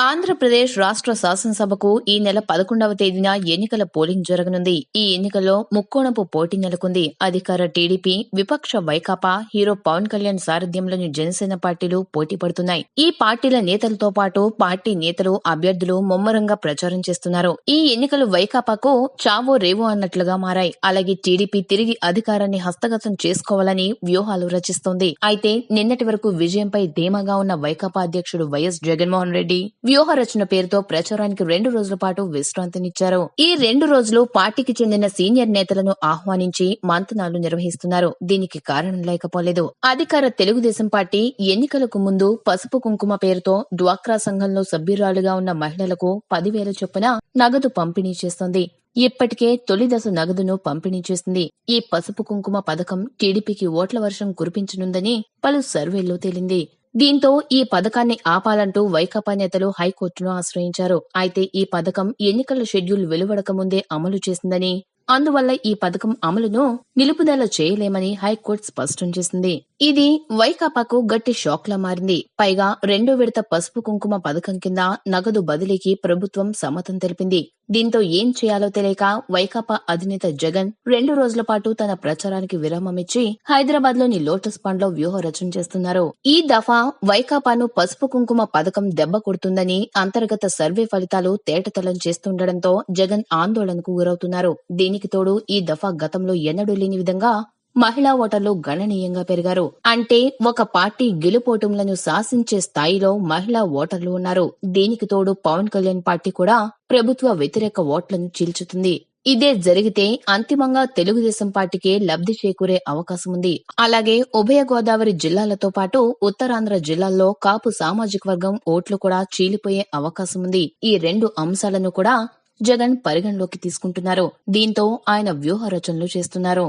ఆంధ్రప్రదేశ్ రాష్ట్ర శాసనసభకు ఈ నెల 11వ తేదీన ఎన్నికల పోలింగ్ జరగనుంది. ఈ ఎన్నికల్లో ముక్కోణపు పోటీ నెలకొంది. అధికార టీడీపీ, విపక్ష వైకాపా, హీరో పవన్ కళ్యాణ్ సారథ్యంలోని జనసేన పార్టీలు పోటీ పడుతున్నాయి. ఈ పార్టీల నేతలతో పాటు పార్టీ నేతలు, అభ్యర్థులు ముమ్మరంగా ప్రచారం చేస్తున్నారు. ఈ ఎన్నికలు వైకాపాకు చావో రేవో అన్నట్లుగా మారాయి. అలాగే టీడీపీ తిరిగి అధికారాన్ని హస్తగతం చేసుకోవాలని వ్యూహాలు రచిస్తోంది. అయితే నిన్నటి వరకు విజయంపై ధీమాగా ఉన్న వైకాపా అధ్యక్షుడు వైఎస్ జగన్మోహన్ రెడ్డి వ్యూహ రచన పేరుతో ప్రచారానికి 2 రోజుల పాటు విశ్రాంతినిచ్చారు. ఈ 2 రోజులు పార్టీకి చెందిన సీనియర్ నేతలను ఆహ్వానించి మంతనాలు నిర్వహిస్తున్నారు. దీనికి కారణం లేకపోలేదు. అధికార తెలుగుదేశం పార్టీ ఎన్నికలకు ముందు పసుపు కుంకుమ పేరుతో డ్వాక్రా సంఘంలో సభ్యురాలుగా ఉన్న మహిళలకు 10,000 చొప్పున నగదు పంపిణీ చేస్తోంది. ఇప్పటికే తొలి దశ నగదును పంపిణీ చేసింది. ఈ పసుపు కుంకుమ పథకం టీడీపీకి ఓట్ల వర్షం కురిపించనుందని పలు సర్వేల్లో తేలింది. దీంతో ఈ పథకాన్ని ఆపాలంటూ వైకాపా నేతలు హైకోర్టును ఆశ్రయించారు. అయితే ఈ పథకం ఎన్నికల షెడ్యూల్ వెలువడక ముందే అమలు చేసిందని, అందువల్ల ఈ పథకం అమలును నిలుపుదల చేయలేమని హైకోర్టు స్పష్టం చేసింది. ఇది వైకాపాకు గట్టి షాక్ లా మారింది. పైగా 2వ విడత పసుపు కుంకుమ పథకం కింద నగదు బదిలీకి ప్రభుత్వం సమ్మతం తెలిపింది. దీంతో ఏం చేయాలో తెలియక వైకాపా అధినేత జగన్ 2 రోజుల పాటు తన ప్రచారానికి విరామమిచ్చి హైదరాబాద్ లోని లోటస్ పాండ్ లో వ్యూహ రచన చేస్తున్నారు. ఈ దఫా వైకాపాను పసుపు కుంకుమ పథకం దెబ్బ కొడుతుందని అంతర్గత సర్వే ఫలితాలు తేటతెల్లం చేస్తుండటంతో జగన్ ఆందోళనకు గురవుతున్నారు. దీనికి తోడు ఈ దఫా గతంలో ఎన్నడూ లేని విధంగా మహిళా ఓటర్లు గణనీయంగా పెరిగారు. అంటే ఒక పార్టీ గెలుపోటములను శాసించే స్థాయిలో మహిళా ఓటర్లు ఉన్నారు. దీనికి తోడు పవన్ కళ్యాణ్ పార్టీ కూడా ప్రభుత్వ వ్యతిరేక ఓట్లను చీల్చుతుంది. ఇదే జరిగితే అంతిమంగా తెలుగుదేశం పార్టీకే లబ్ధి చేకూరే అవకాశం ఉంది. అలాగే ఉభయ గోదావరి జిల్లాలతో పాటు ఉత్తరాంధ్ర జిల్లాల్లో కాపు సామాజిక వర్గం ఓట్లు కూడా చీలిపోయే అవకాశం ఉంది. ఈ 2 అంశాలను కూడా జగన్ పరిగణలోకి తీసుకుంటున్నారు. దీంతో ఆయన వ్యూహ రచనలు చేస్తున్నారు.